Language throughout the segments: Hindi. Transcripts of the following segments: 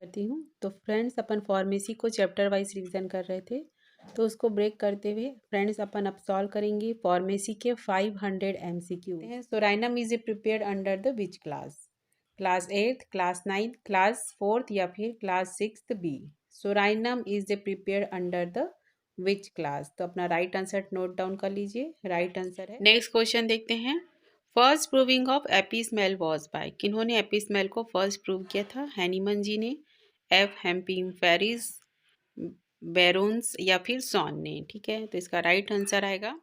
करती हूँ। तो फ्रेंड्स, अपन फार्मेसी को चैप्टर वाइज रिवीजन कर रहे थे, तो उसको ब्रेक करते हुए फ्रेंड्स अपन अब सॉल्व करेंगे फार्मेसी के 500 MCQ हैं। Psorinum is a prepared under the which class? Class 8th, class 9th, class 4th या फिर class 6th B? Psorinum is a prepared under the which class? तो अपना राइट आंसर नोट डाउन कर लीजिए। राइट आंसर है। नेक्स्ट क्वेश्चन देखते हैं। First proving of Apis mel was by? किन्होंने एपीस्मेल को फर्स्ट प्रूव किया था? हैनीमन जी ने, एफ हेम्पिंग फेरिस, बैरोन्स या फिर सॉन ने। ठीक है, तो इसका राइट आंसर आएगा।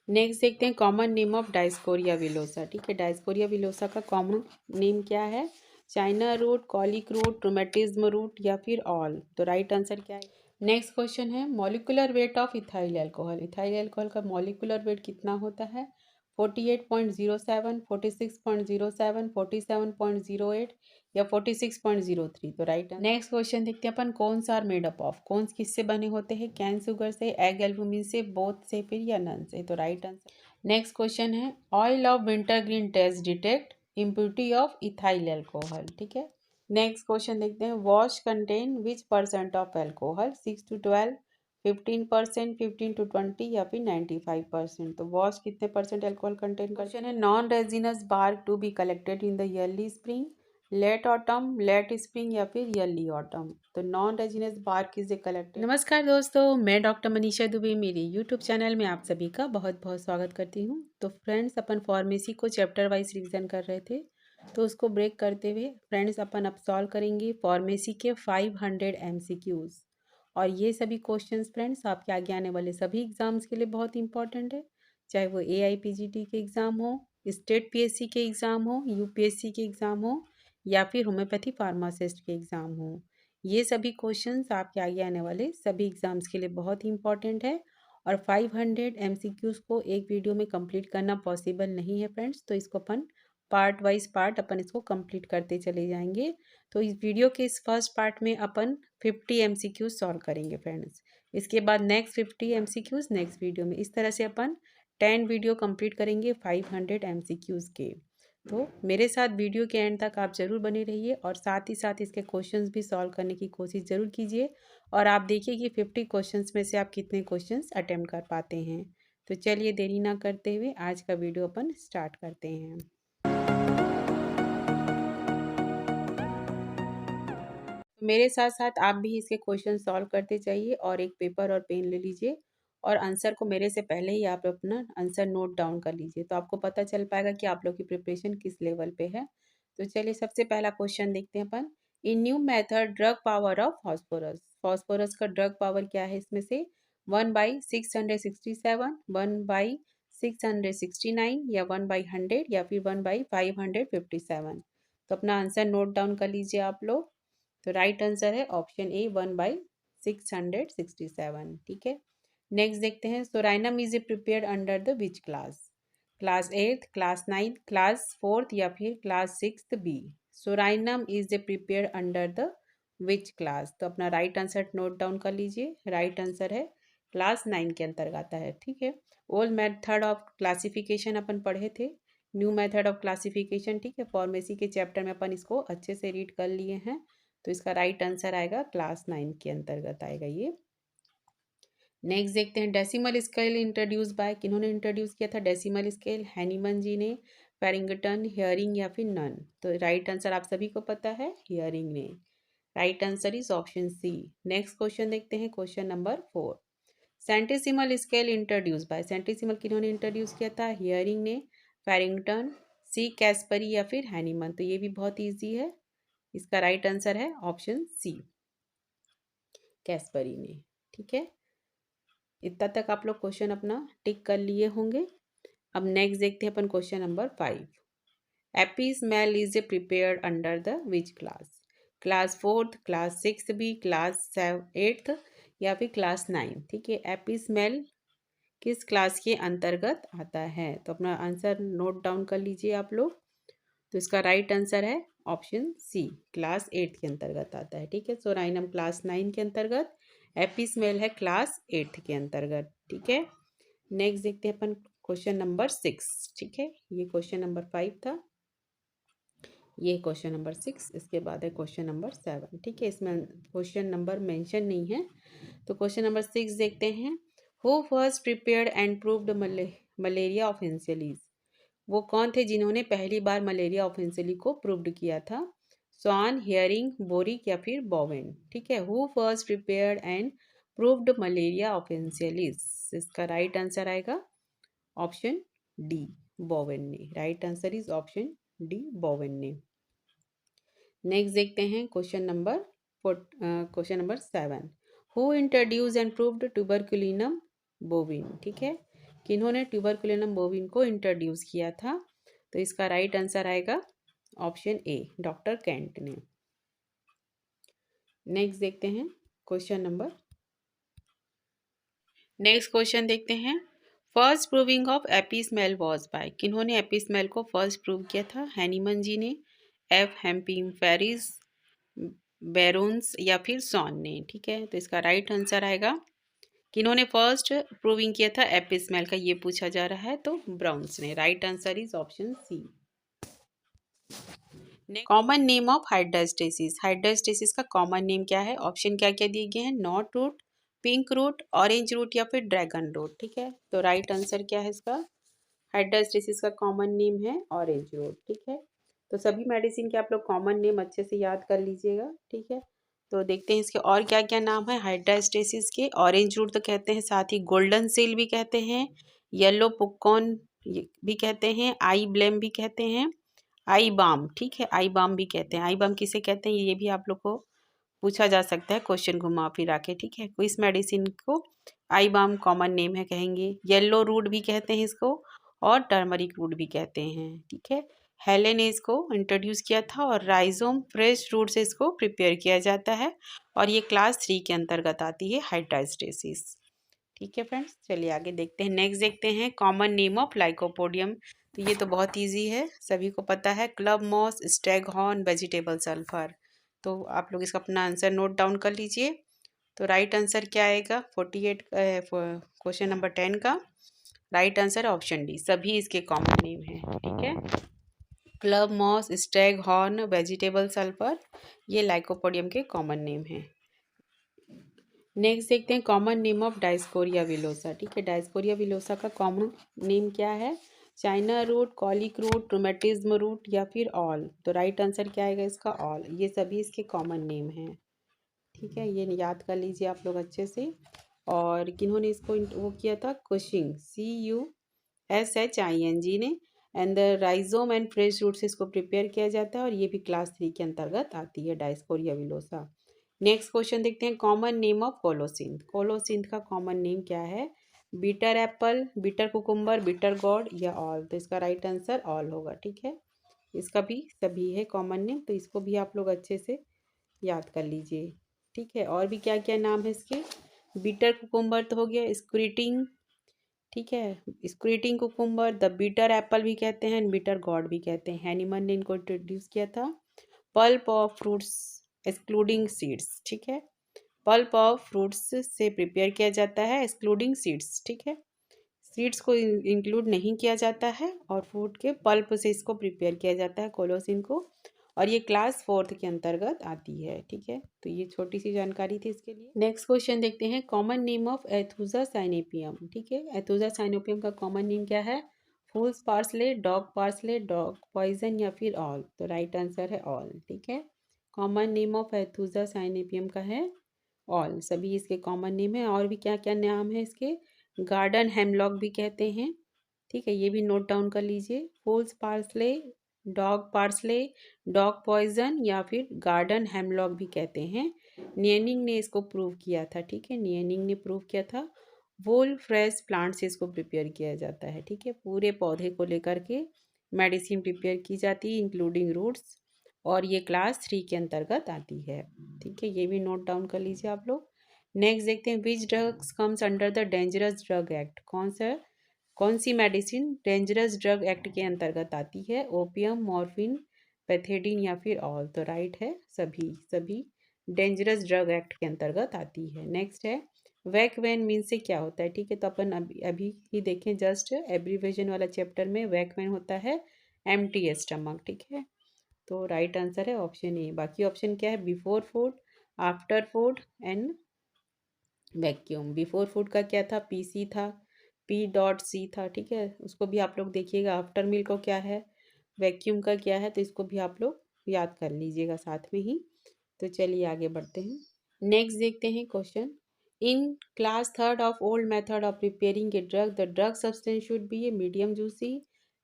नेक्स्ट देखते हैं common name of dioscorea villosa. ठीक है, डायस्कोरिया विलोसा का कॉमन नेम क्या है? China root, colic root, rheumatism root या फिर ऑल? तो राइट आंसर क्या है? नेक्स्ट क्वेश्चन है molecular weight of ethyl alcohol. Ethyl alcohol का मॉलिकुलर वेट कितना होता है? 48.07, 46.07, 47.08 या 46.03? तो राइट। नेक्स्ट क्वेश्चन देखते हैं अपन cones are made up of? Cones किससे बने होते हैं? कैन शुगर से, एग एल्बुमिन से, बोथ से, फिर या नन से? तो राइट आंसर। नेक्स्ट क्वेश्चन है oil of winter green test detect impurity of ethyl alcohol. ठीक है। नेक्स्ट क्वेश्चन देखते हैं wash contain which percent of alcohol? 6 to 12, 15%, 15 to 20 या फिर 95%? तो वॉश कितने परसेंट अल्कोहल कंटेन? क्वेश्चन है non resinous bark to be collected in the early spring, late autumn, late spring या फिर ईयरली ऑटम? तो non resinous bark is a collected. नमस्कार दोस्तों, मैं डॉक्टर मनीषा दुबे मेरे यूट्यूब चैनल में आप सभी का बहुत बहुत स्वागत करती हूँ। तो फ्रेंड्स, अपन फार्मेसी को चैप्टर वाइज रिवीजन कर रहे थे, तो उसको ब्रेक करते हुए फ्रेंड्स अपन अब सॉल्व करेंगे फार्मेसी के 500 MCQs। और ये सभी क्वेश्चंस फ्रेंड्स आपके आगे आने वाले सभी एग्जाम्स के लिए बहुत इंपॉर्टेंट है, चाहे वो AIPGT के एग्ज़ाम हो, स्टेट PSC के एग्ज़ाम हो, UPSC के एग्ज़ाम हो या फिर होम्योपैथी फार्मासिस्ट के एग्ज़ाम हो। ये सभी क्वेश्चंस आपके आगे आने वाले सभी एग्ज़ाम्स के लिए बहुत इंपॉर्टेंट है। और 500 MCQs को एक वीडियो में कंप्लीट करना पॉसिबल नहीं है फ्रेंड्स, तो इसको अपन पार्ट वाइज पार्ट अपन इसको कंप्लीट करते चले जाएंगे। तो इस वीडियो के इस फर्स्ट पार्ट में अपन 50 MCQs सॉल्व करेंगे फ्रेंड्स। इसके बाद नेक्स्ट 50 MCQs नेक्स्ट वीडियो में। इस तरह से अपन 10 वीडियो कंप्लीट करेंगे 500 MCQs के। तो मेरे साथ वीडियो के एंड तक आप ज़रूर बने रहिए और साथ ही साथ इसके क्वेश्चंस भी सॉल्व करने की कोशिश ज़रूर कीजिए। और आप देखिए कि 50 क्वेश्चंस में से आप कितने क्वेश्चंस अटेम्प्ट कर पाते हैं। तो चलिए देरी ना करते हुए आज का वीडियो अपन स्टार्ट करते हैं। मेरे साथ साथ आप भी इसके क्वेश्चन सॉल्व करते जाइए और एक पेपर और पेन ले लीजिए और आंसर को मेरे से पहले ही आप अपना आंसर नोट डाउन कर लीजिए, तो आपको पता चल पाएगा कि आप लोग की प्रिपरेशन किस लेवल पे है। तो चलिए सबसे पहला क्वेश्चन देखते हैं अपन। In new method drug power of phosphorus. Phosphorus का ड्रग पावर क्या है? इसमें से 1/667, 1/669 या 1/100 या फिर 1/557? तो अपना आंसर नोट डाउन कर लीजिए आप लोग। तो राइट आंसर है ऑप्शन ए 1/667। ठीक है। नेक्स्ट देखते हैं psorinum is a prepared under the which class? Class 8th, class 9th, class 4th या फिर class 6th B? Psorinum is a prepared under the which class? तो अपना राइट आंसर नोट डाउन कर लीजिए। राइट आंसर है क्लास 9 के अंतर्गत आता है। ठीक है। ओल्ड मेथड ऑफ क्लासिफिकेशन अपन पढ़े थे, न्यू मेथड ऑफ क्लासिफिकेशन। ठीक है, फार्मेसी के चैप्टर में अपन इसको अच्छे से रीड कर लिए हैं। तो इसका राइट आंसर आएगा क्लास 9 के अंतर्गत आएगा ये। नेक्स्ट देखते हैं डेसिमल स्केल इंट्रोड्यूस बाय? किन्होंने इंट्रोड्यूस किया था डेसिमल स्केल? हैनीमन जी ने, पैरिंगटन, हियरिंग या फिर नन? तो राइट आंसर आप सभी को पता है, हियरिंग ने। Right answer is option C. Next question देखते हैं question number 4। Centesimal scale introduce by? Centesimal किन्होंने इंट्रोड्यूस किया था? हियरिंग ने, पैरिंगटन, सी कैस्परी या फिर हैनीमन? तो ये भी बहुत ईजी है, इसका राइट आंसर है ऑप्शन सी, कैस्परी ने। ठीक है, इतना तक आप लोग क्वेश्चन अपना टिक कर लिए होंगे। अब नेक्स्ट देखते हैं अपन question number 5। Apis mel is a prepared under the which class? Class 4th, class 6th B, class 8th या फिर क्लास 9? ठीक है, एपीस्मेल किस क्लास के अंतर्गत आता है? तो अपना आंसर नोट डाउन कर लीजिए आप लोग। तो इसका राइट आंसर है ऑप्शन सी, क्लास 8 के अंतर्गत आता है। ठीक है, सोराइनम क्लास 9 के अंतर्गत, एपीस्मेल है क्लास 8 के अंतर्गत। ठीक है। नेक्स्ट देखते हैं अपन क्वेश्चन नंबर 6। ठीक है, ये क्वेश्चन नंबर 5 था। ये क्वेश्चन नंबर 6। इसके बाद है क्वेश्चन नंबर 7। ठीक है, इसमें क्वेश्चन नंबर मेंशन नहीं है। तो क्वेश्चन नंबर 6 देखते हैं। Who first prepared and proved malaria officinalis? वो कौन थे जिन्होंने पहली बार मलेरिया ऑफ इंसेली को प्रूव्ड किया था? स्वान, हियरिंग, बोरिक या फिर बोवेन? ठीक है, who first prepared and proved malaria officinalis? इसका राइट आंसर आएगा ऑप्शन डी, बोवेन ने। Right answer is option D, Bowen ने। नेक्स्ट देखते हैं question number 7। Who introduce and proved tuberculinum bovine? ठीक है, किन्होंने ट्यूबरकुलिनम बोविन को इंट्रोड्यूस किया था? तो इसका राइट आंसर आएगा ऑप्शन ए, डॉक्टर कैंट ने। नेक्स्ट देखते हैं क्वेश्चन नंबर नेक्स्ट क्वेश्चन देखते हैं। First proving of Apis mel was by? किन्होंने एपीस्मेल को फर्स्ट प्रूव किया था? हैनीमन जी ने, एफ हेम्पिंग फेरिस, बैरोन्स या फिर सॉन ने? ठीक है, तो इसका राइट आंसर आएगा, किन्होंने फर्स्ट प्रूविंग किया था एपिस्मेल का, ये पूछा जा रहा है, तो ब्राउन्स ने। Right answer is option C. Common name of Hydrastis? Hydrastis का कॉमन नेम क्या है? ऑप्शन क्या क्या दिए गए हैं? Knot root, pink root, orange root या फिर ड्रैगन रूट? ठीक है, तो राइट आंसर क्या है इसका? हाइड्रास्टेसिस का कॉमन नेम है ऑरेंज रूट। ठीक है, तो सभी मेडिसिन के आप लोग कॉमन नेम अच्छे से याद कर लीजिएगा। ठीक है, तो देखते हैं इसके और क्या क्या नाम है हाइड्रास्टेसिस के। ऑरेंज रूट तो कहते हैं, साथ ही गोल्डन सील भी कहते हैं, येलो पुक्कॉन भी कहते हैं, आई ब्लेम भी कहते हैं, आई बाम, ठीक है, आई बाम भी कहते हैं। आई बाम किसे कहते हैं ये भी आप लोग को पूछा जा सकता है क्वेश्चन घुमा फिरा के। ठीक है, तो इस मेडिसिन को आई बाम कॉमन नेम है कहेंगे। येलो रूट भी कहते हैं इसको, और टर्मरिक रूट भी कहते हैं। ठीक है, हेले ने इसको इंट्रोड्यूस किया था, और राइजोम फ्रेश रूट से इसको प्रिपेयर किया जाता है, और ये क्लास 3 के अंतर्गत आती है हाइड्रास्टेसिस। ठीक है फ्रेंड्स, चलिए आगे देखते हैं। नेक्स्ट देखते हैं कॉमन नेम ऑफ लाइकोपोडियम। तो ये तो बहुत इजी है, सभी को पता है, club moss, stag horn, vegetable sulphur. तो आप लोग इसका अपना आंसर नोट डाउन कर लीजिए। तो राइट आंसर क्या आएगा 48 क्वेश्चन नंबर 10 का? राइट आंसर ऑप्शन डी, सभी इसके कॉमन नेम है। ठीक है, club moss, stag horn, vegetable sulphur, ये लाइकोपोडियम के कॉमन नेम है। नेक्स्ट देखते हैं common name of dioscorea villosa. ठीक है, डायस्कोरिया विलोसा का कॉमन नेम क्या है? China root, colic root, rheumatism root या फिर ऑल? तो राइट आंसर क्या आएगा इसका? ऑल। ये सभी इसके कॉमन नेम हैं। ठीक है, ये याद कर लीजिए आप लोग अच्छे से। और किन्होंने इसको वो किया था? कुशिंग, CUSHING ने। And the rhizome and fresh root से इसको प्रिपेयर किया जाता है, और ये भी क्लास 3 के अंतर्गत आती है डायस्कोरिया विलोसा। नेक्स्ट क्वेश्चन देखते हैं common name of colocynth. Colocynth का कॉमन नेम क्या है? Bitter apple, bitter cucumber, bitter gourd या ऑल? तो इसका राइट आंसर ऑल होगा। ठीक है, इसका भी सभी है कॉमन नेम, तो इसको भी आप लोग अच्छे से याद कर लीजिए। ठीक है, और भी क्या क्या नाम है इसके? बीटर कुकुम्बर तो हो गया, स्क्रीटिंग, ठीक है, स्क्रीटिंग कुकुम्बर, द बीटर एप्पल भी कहते हैं, बीटर गॉड भी कहते हैं। हैनीमन ने इनको इंट्रोड्यूस किया था। Pulp of fruits excluding seeds, ठीक है, पल्प ऑफ फ्रूट्स से प्रिपेयर किया जाता है एक्सक्लूडिंग सीड्स। ठीक है, सीड्स को इंक्लूड नहीं किया जाता है, और फ्रूट के पल्प से इसको प्रिपेयर किया जाता है कोलोसिन को, और ये क्लास 4 के अंतर्गत आती है। ठीक है, तो ये छोटी सी जानकारी थी इसके लिए। नेक्स्ट क्वेश्चन देखते हैं common name of Aethusa cynapium. ठीक है, एथुजा साइनेपियम का कॉमन नेम क्या है? Fool's parsley, dog parsley, dog poison या फिर ऑल? तो राइट आंसर है ऑल। ठीक है, common name of Aethusa cynapium का है ऑल, सभी इसके कॉमन नेम है। और भी क्या क्या नाम है इसके? गार्डन हेमलॉक भी कहते हैं। ठीक है, ये भी नोट डाउन कर लीजिए। Fool's parsley, dog parsley, dog poison या फिर गार्डन हेमलॉक भी कहते हैं। नियनिंग ने इसको प्रूव किया था। ठीक है, नियनिंग ने प्रूव किया था। वोल फ्रेश प्लांट से इसको प्रिपेयर किया जाता है। ठीक है, पूरे पौधे को लेकर के मेडिसिन प्रिपेयर की जाती है इंक्लूडिंग रूट्स, और ये क्लास 3 के अंतर्गत आती है। ठीक है, ये भी नोट डाउन कर लीजिए आप लोग। नेक्स्ट देखते हैं which drugs comes under the dangerous drug act. कौन सी मेडिसिन डेंजरस ड्रग एक्ट के अंतर्गत आती है? ओपियम, मॉर्फिन, पैथेडिन या फिर ऑल? तो राइट है सभी डेंजरस ड्रग एक्ट के अंतर्गत आती है। नेक्स्ट है वैक वैन मीन से क्या होता है? ठीक है, तो अपन अभी ही देखें, जस्ट एब्रीवेशन वाला चैप्टर में वैक वैन होता है एम्प्टी स्टमक। ठीक है, तो राइट आंसर है ऑप्शन ए। बाकी ऑप्शन क्या है, before food, after food and vacuum. Before food का क्या था, PC था, P.C था, ठीक है, उसको भी आप लोग देखिएगा। आफ्टर मील को क्या है, वैक्यूम का क्या है, तो इसको भी आप लोग याद कर लीजिएगा साथ में ही। तो चलिए आगे बढ़ते हैं। नेक्स्ट देखते हैं question. In class third of old method of preparing a drug, the drug substance should be a medium juicy,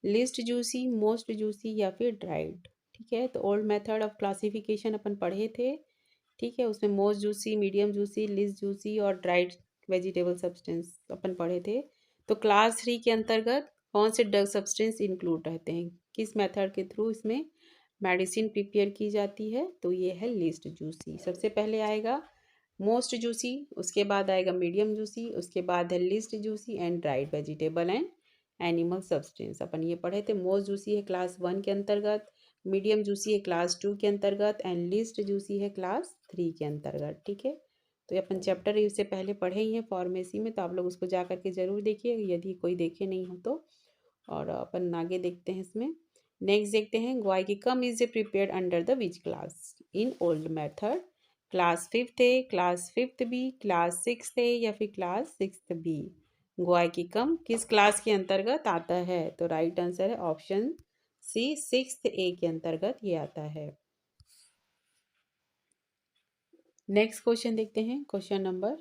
list juicy, most juicy या फिर ड्राइड। ठीक है, तो ओल्ड मेथड ऑफ क्लासिफिकेशन अपन पढ़े थे, ठीक है, उसमें most juicy, medium juicy, list juicy और ड्राइड वेजिटेबल सब्सटेंस अपन पढ़े थे। तो क्लास 3 के अंतर्गत कौन से ड्रग सब्सटेंस इंक्लूड रहते हैं, किस मेथड के थ्रू इसमें मेडिसिन प्रिपेयर की जाती है, तो ये है लिस्ट जूसी। सबसे पहले आएगा मोस्ट जूसी, उसके बाद आएगा मीडियम जूसी, उसके बाद है least juicy and dried vegetable and animal substance. अपन ये पढ़े थे। मोस्ट जूसी है क्लास 1 के अंतर्गत, मीडियम जूसी है क्लास 2 के अंतर्गत एंड लिस्ट जूसी है क्लास 3 के अंतर्गत। ठीक है, तो ये अपन चैप्टर इससे पहले पढ़े ही हैं फार्मेसी में, तो आप लोग उसको जा करके ज़रूर देखिए यदि कोई देखे नहीं हो तो। और अपन आगे देखते हैं इसमें। नेक्स्ट देखते हैं, guaiacum is a prepared under the which class in old method. Class 5th A, class 5th B, class 6th A या फिर क्लास 6th बी। ग्वाइकिकम किस क्लास के अंतर्गत आता है, तो राइट आंसर है ऑप्शन सी, 6th ए के अंतर्गत ये आता है। नेक्स्ट क्वेश्चन देखते हैं, question number.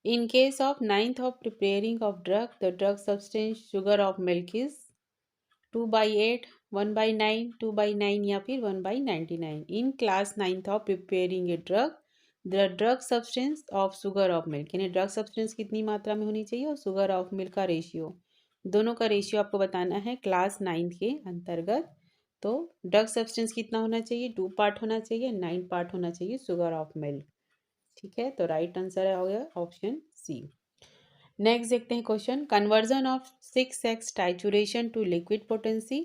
In case of ninth of preparing of drug, the drug substance sugar of milk is 2/8, 1/9, 2/9 या फिर 1/99. In class 9th of preparing a drug, the drug substance of sugar of milk, यानी ड्रग सब्सटेंस कितनी मात्रा में होनी चाहिए और सुगर ऑफ मिल्क का रेशियो, दोनों का रेशियो आपको बताना है क्लास 9th के अंतर्गत। तो ड्रग सब्सटेंस कितना होना चाहिए, 2 पार्ट होना चाहिए, 9 पार्ट होना चाहिए सुगर ऑफ मिल्क। ठीक है, तो राइट आंसर हो गया ऑप्शन सी। नेक्स्ट देखते हैं question, conversion of 6x trituration to liquid potency,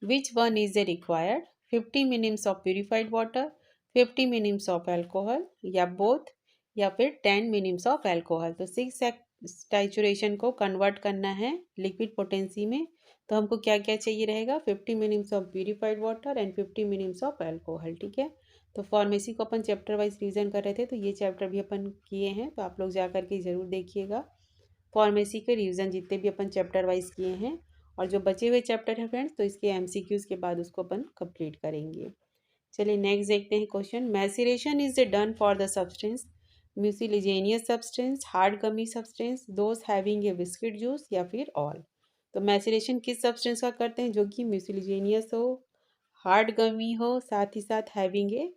which one is a required, 50 minims of purified water, 50 minims of alcohol या बोथ, या फिर 10 मिनिम्स ऑफ एल्कोहल। तो 6x टाइचुरेशन को कन्वर्ट करना है लिक्विड पोटेंसी में, तो हमको क्या क्या चाहिए रहेगा, 50 minims of purified water and 50 minims of alcohol. ठीक है, तो फार्मेसी को अपन चैप्टर वाइज रिवीजन कर रहे थे, तो ये चैप्टर भी अपन किए हैं, तो आप लोग जा करके ज़रूर देखिएगा फार्मेसी के रिवीजन जितने भी अपन चैप्टर वाइज किए हैं। और जो बचे हुए चैप्टर हैं फ्रेंड्स, तो इसके MCQs के बाद उसको अपन कंप्लीट करेंगे। चलिए नेक्स्ट देखते हैं question, maceration is done for the substance mucilaginous substance, hard gummy substance, those having a viscid juice या फिर ऑल। तो मैसिरेशन किस सब्सटेंस का करते हैं, जो कि म्यूसिलिजेनियस हो, हार्ड गमी हो, साथ ही साथ हैविंग ए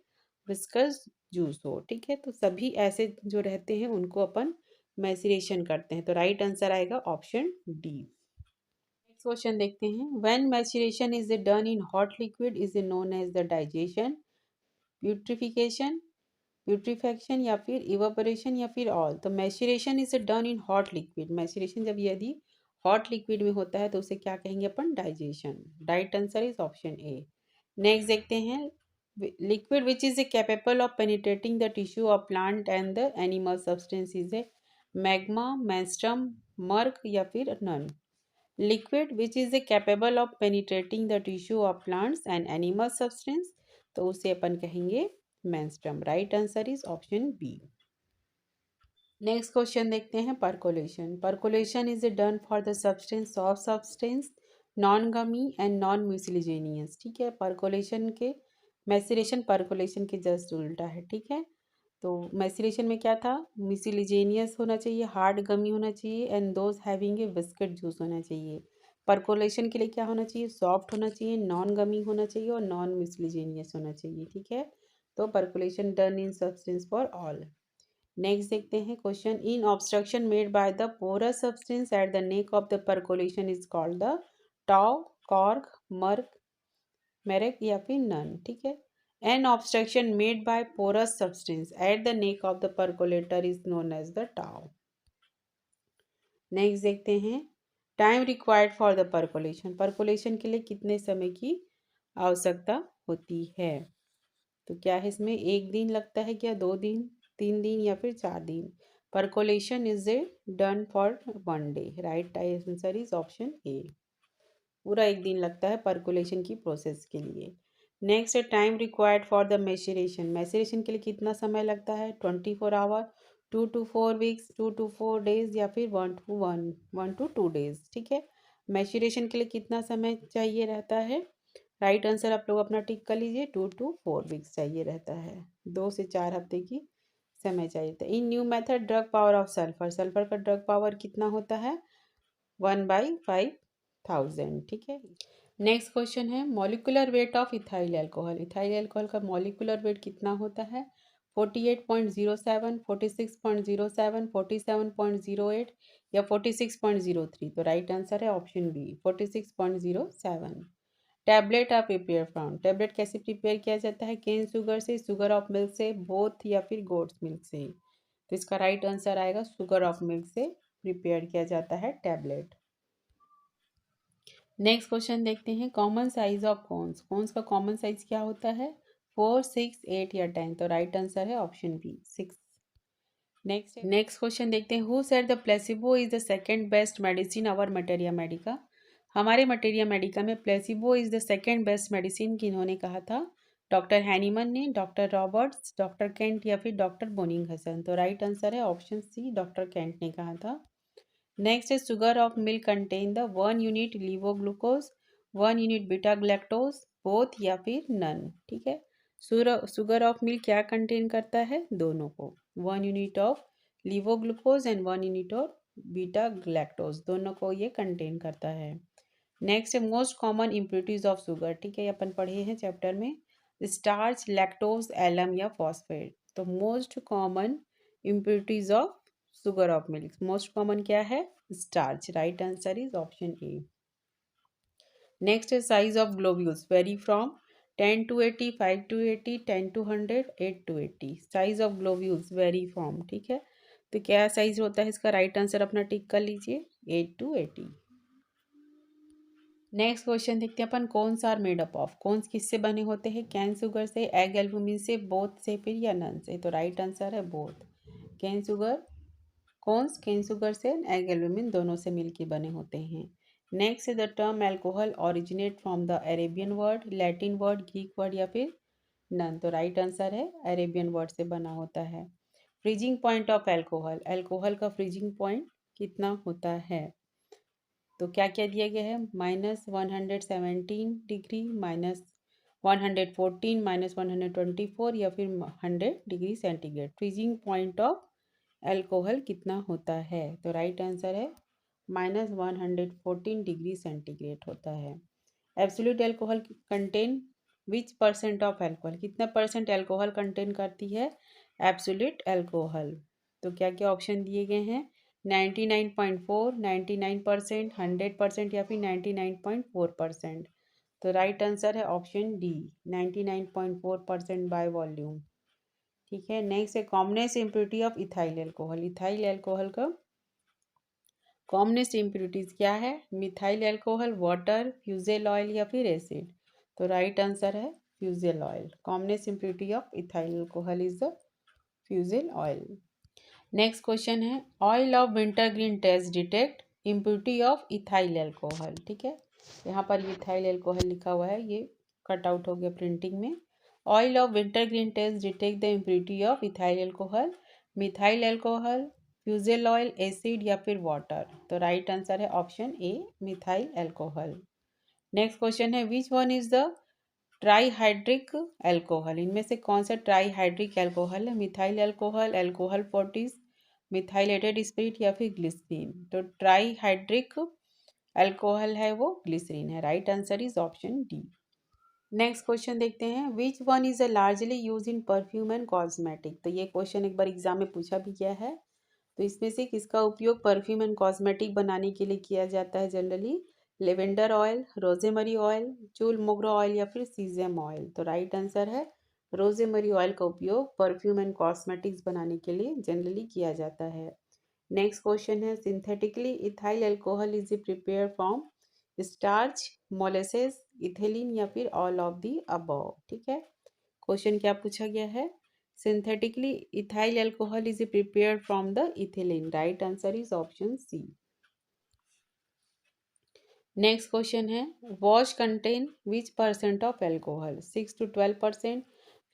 विस्कस जूस हो। ठीक है, तो सभी ऐसे जो रहते हैं उनको अपन मैसिरेशन करते हैं, तो राइट आंसर आएगा ऑप्शन डी। नेक्स्ट क्वेश्चन देखते हैं, when maceration is done in hot liquid is known as the digestion, putrification, putrefaction या फिर इवापोरेशन या फिर ऑल। तो maceration is done in hot liquid, maceration जब यदि हॉट लिक्विड में होता है तो उसे क्या कहेंगे अपन, digestion. Right answer is option A. Next देखते हैं, liquid which is a capable of penetrating the tissue of plant and the animal substance is a magma, menstruum, merc या फिर none. Liquid which is a capable of penetrating the tissue of plants and animal substance, तो उसे अपन कहेंगे menstruum. Right answer is option B. Next question देखते हैं, percolation. Percolation is done for the substance of substance non gummy and non mucilaginous. ठीक है, परकोलेशन के मैसिरेशन परकोलेशन के जस्ट उल्टा है। ठीक है, तो मैसिरेशन में क्या था, म्यूसिलिजेनियस होना चाहिए, हार्ड गमी होना चाहिए and those having A biscuit juice होना चाहिए। परकोलेशन के लिए क्या होना चाहिए, सॉफ्ट होना चाहिए, नॉन गमी होना चाहिए और नॉन म्यूसिलिजेनियस होना चाहिए। ठीक है, तो percolation done in substance for all. Next देखते हैं question, in obstruction made by the porous substance at the neck of the percolation is called the tow, cork, marc, मेरेक या फिर नन। ठीक है, an obstruction made by porous substance at the neck of the percolator is known as the tow. Next देखते हैं, time required for the percolation, percolation के लिए कितने समय की आवश्यकता होती है। तो क्या है इसमें, 1 दिन लगता है क्या, 2 दिन, 3 दिन या फिर 4 दिन। Percolation is a done for 1 day. Right answer is option ए, पूरा 1 दिन लगता है परकोलेशन की प्रोसेस के लिए। Next time required for the maturation, maturation के लिए कितना समय लगता है? 24 hour, 2 to 4 weeks, 2 to 4 days या फिर 1 to 2 डेज। ठीक है, मैचुरेशन के लिए कितना समय चाहिए रहता है? राइट आंसर आप लोग अपना टिक कर लीजिए, 2 to 4 वीक्स चाहिए रहता है, 2 से 4 हफ्ते की समय चाहिए था। In new method drug power of sulphur, sulphur का ड्रग पावर कितना होता है? 1/5000। ठीक है, नेक्स्ट क्वेश्चन है molecular weight of ethyl alcohol, ethyl alcohol का मॉलिकुलर वेट कितना होता है? 48.07, 46.07, 47.08 या 46.03। तो राइट आंसर है option B, 46.07। Tablet are prepare from, tablet कैसे प्रिपेयर किया जाता है? केन शुगर से, शुगर ऑफ मिल्क से, बोथ या फिर गोट्स मिल्क से। तो इसका राइट आंसर आएगा शुगर ऑफ मिल्क से प्रिपेयर किया जाता है टैबलेट। नेक्स्ट क्वेश्चन देखते हैं, common size of cones, cones का कॉमन साइज क्या होता है? 4, 6, 8 या 10। तो राइट आंसर है ऑप्शन बी, 6। नेक्स्ट क्वेश्चन देखते हैं, who said the placebo is the second best medicine our materia medica, हमारे मटेरिया मेडिका में placebo is the second best medicine किन्होंने कहा था? डॉक्टर हैनीमन ने, डॉक्टर रॉबर्ट्स, डॉक्टर केंट या फिर डॉक्टर बोनिंग हसन। तो राइट आंसर है ऑप्शन सी, डॉक्टर केंट ने कहा था। नेक्स्ट है sugar of milk contain the 1 unit levoglucose, 1 unit beta galactose, both या फिर नन। ठीक है, शुगर ऑफ मिल्क क्या कंटेन करता है? दोनों को, 1 unit of levoglucose and 1 unit of beta galactose, दोनों को ये कंटेन करता है। नेक्स्ट है most common impurities of sugar, ठीक है, अपन पढ़े हैं चैप्टर में, स्टार्च, लैक्टोज, एलम या फॉस्फेट। तो most common impurities of sugar of milk, most common क्या है? Starch. Right answer is option A. Next है size of globules vary from 10 to 80, 5 to 80, 10 to 100, 8 to 80। Size of globules vary from, ठीक है, तो क्या साइज होता है इसका? राइट आंसर अपना टिक कर लीजिए, 8 to 80। नेक्स्ट क्वेश्चन देखते हैं अपन, कौन सा आर मेड अप ऑफ, कौन किससे बने होते हैं? कैन शुगर से, एग एल्बुमिन से, बोथ से फिर या नन से। तो राइट आंसर है बोथ, कैन शुगर, कौन कैन शुगर से एग एल्बुमिन दोनों से मिलकर बने होते हैं। Next the term alcohol originate from the Arabian word, Latin word, Greek word या फिर नन। तो राइट आंसर है अरेबियन वर्ड से बना होता है। Freezing point of alcohol, alcohol का फ्रीजिंग पॉइंट कितना होता है? तो क्या क्या दिया गया है? -117 डिग्री, -114, -124 या फिर 100 degree centigrade. Freezing point of alcohol कितना होता है? तो राइट आंसर है -114 डिग्री सेंटीग्रेड होता है। Absolute alcohol contain which percent of alcohol, कितना परसेंट एल्कोहल कंटेन करती है एब्सोल्यूट एल्कोहल? तो क्या क्या ऑप्शन दिए गए हैं? 99.4, 99%, 100% या फिर 99.4%। तो राइट आंसर है ऑप्शन डी, 99.4% बाय वॉल्यूम। ठीक है, नेक्स्ट है commonest impurity of ethyl alcohol, ethyl alcohol का कॉमनेस्ट इम्प्योरिटीज क्या है? Methyl alcohol, water, fusel oil या फिर एसिड। तो राइट आंसर है fusel oil, commonest impurity of ethyl alcohol is the fusel oil. Next question है, oil of winter green test detect impurity of ethyl alcohol. ठीक है, यहाँ पर इथाइल अल्कोहल लिखा हुआ है, ये कट आउट हो गया प्रिंटिंग में। Oil of winter green test detect the impurity of ethyl alcohol, methyl alcohol, fusel oil, acid या फिर वाटर। तो राइट आंसर है option A, methyl alcohol. Next question है, which one is the trihydric alcohol, इनमें से कौन सा ट्राईहाइड्रिक अल्कोहल है? Methyl alcohol, alcohol fortis, methylated spirit या फिर ग्लिसरीन। तो ट्राईहाइड्रिक अल्कोहल है वो ग्लिसरीन है। Right answer is option D. Next question देखते हैं, विच one is a largely use in perfume and cosmetic. तो ये क्वेश्चन एक बार एग्जाम में पूछा भी गया है। तो इसमें से किसका उपयोग परफ्यूम एंड कॉस्मेटिक बनाने के लिए किया जाता है जनरली? लेवेंडर ऑयल, रोजेमरी ऑयल, चूल मोगरा ऑयल या फिर सीजेम ऑयल। तो राइट आंसर है रोजेमरी ऑयल का उपयोग परफ्यूम एंड कॉस्मेटिक्स बनाने के लिए जनरली किया जाता है। नेक्स्ट क्वेश्चन है, synthetically ethyl alcohol is prepare from starch, molasses, ethylene या फिर ऑल ऑफ दी अबव। ठीक है, क्वेश्चन क्या पूछा गया है? Synthetically ethyl alcohol is prepared from the ethylene. Right answer is option C. Next question है wash contain which percent of alcohol, 6 to 12%,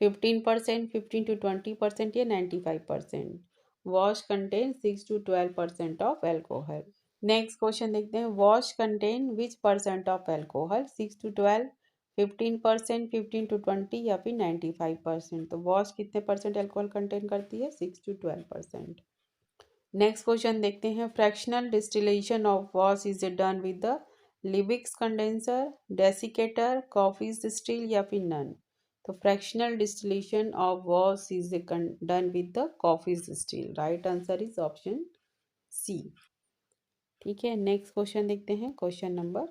15%, 15 to 20% या 95%। Wash contain 6 to 12% of alcohol. Next question देखते हैं wash contain which percent of alcohol, 6 to 12, 15%, 15 to 20 या फिर 95%। तो वॉश कितने परसेंट एल्कोहल कंटेन करती है, 6 to 12%। नेक्स्ट क्वेश्चन देखते हैं fractional distillation of wash is done with the Liebig's condenser, desiccator, Coffey still या फिर नन। तो fractional distillation of wash is done with the Coffey still. Right answer is option C. ठीक है, नेक्स्ट क्वेश्चन देखते हैं question number.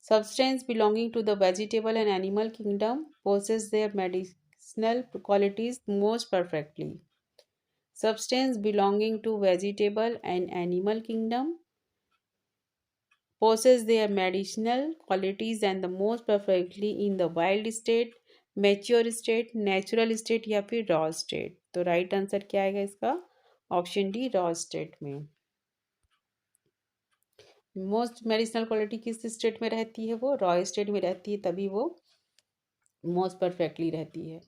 Substance belonging to the vegetable and animal kingdom possess their medicinal qualities most perfectly. Substance belonging to vegetable and animal kingdom possess their medicinal qualities and the most perfectly in the wild state, mature state, natural state या फिर raw state। तो राइट आंसर क्या आएगा इसका, ऑप्शन डी raw state में। मोस्ट मेडिसिनल क्वालिटी किस स्टेट में रहती है, वो रॉ स्टेट में रहती है, तभी वो मोस्ट परफेक्टली रहती है।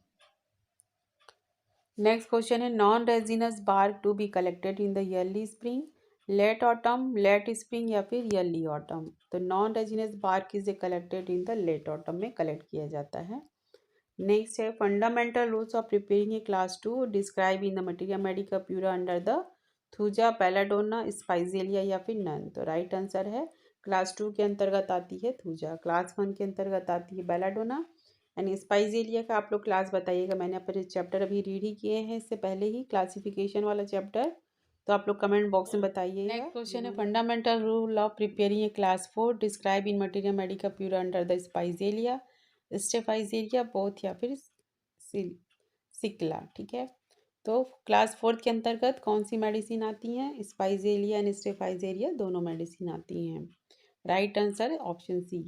नेक्स्ट क्वेश्चन है non resinous bark to be collected in the early spring, late autumn, late spring या फिर ईयरली ऑटम। तो non resinous bark is collected in the late autumn में कलेक्ट किया जाता है। नेक्स्ट है fundamental rules of preparing a class 2 describe in the materia medica pura under the thuja, belladonna, spigelia या फिर नन। तो राइट आंसर है क्लास 2 के अंतर्गत आती है थूजा, क्लास 1 के अंतर्गत आती है बेलाडोना एंड स्पाइजेलिया का आप लोग क्लास बताइएगा। मैंने अपने चैप्टर अभी रीड ही किए हैं इससे पहले ही, क्लासिफिकेशन वाला चैप्टर, तो आप लोग कमेंट बॉक्स में बताइए। नेक्स्ट क्वेश्चन है fundamental rule of preparing a class 4 describe in materia medica pura under the spigelia, staphysagria, both या फिर सिकला। ठीक है, तो क्लास 4 के अंतर्गत कौन सी मेडिसिन आती हैं, स्पाइजेलिया एंड स्टेफाइजेरिया दोनों मेडिसिन आती हैं। राइट आंसर है ऑप्शन सी।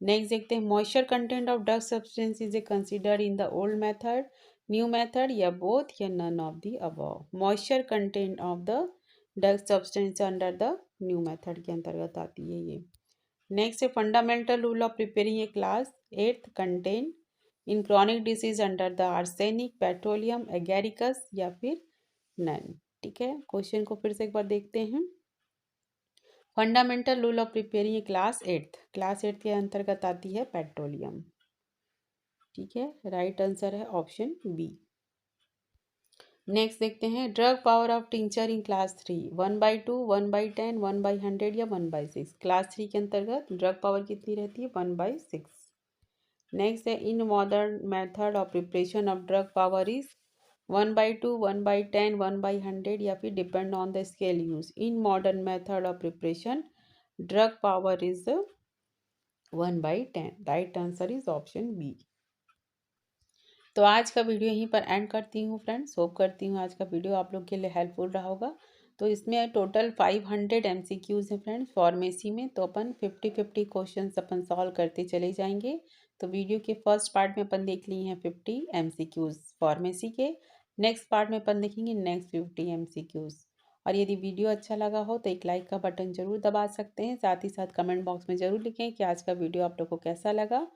नेक्स्ट देखते हैं moisture content of drug substance is a considered in the old method, new method या बोथ या none of the above. Moisture content of the drug substance under the new method के अंतर्गत आती है ये। नेक्स्ट है fundamental rule of preparing a class 8 contain in chronic disease under the arsenic, petroleum, agaricus या फिर नन। ठीक है, क्वेश्चन को फिर से एक बार देखते हैं। Fundamental rule of preparing class 8 के अंतर्गत आती है पेट्रोलियम। ठीक है, राइट आंसर है ऑप्शन बी। नेक्स्ट देखते हैं drug power of tincture in class 3, 1/2, 1/10, 1/100 या 1/6। क्लास 3 के अंतर्गत ड्रग पावर कितनी रहती है, 1/6। नेक्स्ट है in modern method of preparation of drug power is 1/2, 1/10, 1/100 या फिर depend on the scale use. In modern method of preparation drug power is 1/10। Right answer is option B. तो आज का वीडियो यहीं पर एंड करती हूँ फ्रेंड्स, होप करती हूँ आज का वीडियो आप लोग के लिए हेल्पफुल रहा होगा। तो इसमें टोटल 500 MCQs हैं फ्रेंड्स फार्मेसी में, तो अपन 50-50 क्वेश्चंस अपन सॉल्व करते चले जाएंगे। तो वीडियो के फर्स्ट पार्ट में अपन देख लिए हैं 50 MCQs फार्मेसी के, नेक्स्ट पार्ट में अपन देखेंगे नेक्स्ट 50 MCQs। और यदि वीडियो अच्छा लगा हो तो एक लाइक का बटन जरूर दबा सकते हैं, साथ ही साथ कमेंट बॉक्स में ज़रूर लिखें कि आज का वीडियो आप लोग को कैसा लगा।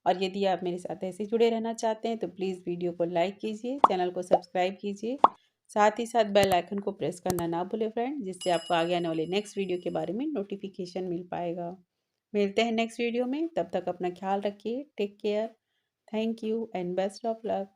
और यदि आप मेरे साथ ऐसे जुड़े रहना चाहते हैं तो प्लीज़ वीडियो को लाइक कीजिए, चैनल को सब्सक्राइब कीजिए, साथ ही साथ बेल आइकन को प्रेस करना ना भूलें फ्रेंड, जिससे आपको आगे आने वाले नेक्स्ट वीडियो के बारे में नोटिफिकेशन मिल पाएगा। मिलते हैं नेक्स्ट वीडियो में, तब तक अपना ख्याल रखिए, take care, thank you and best of luck.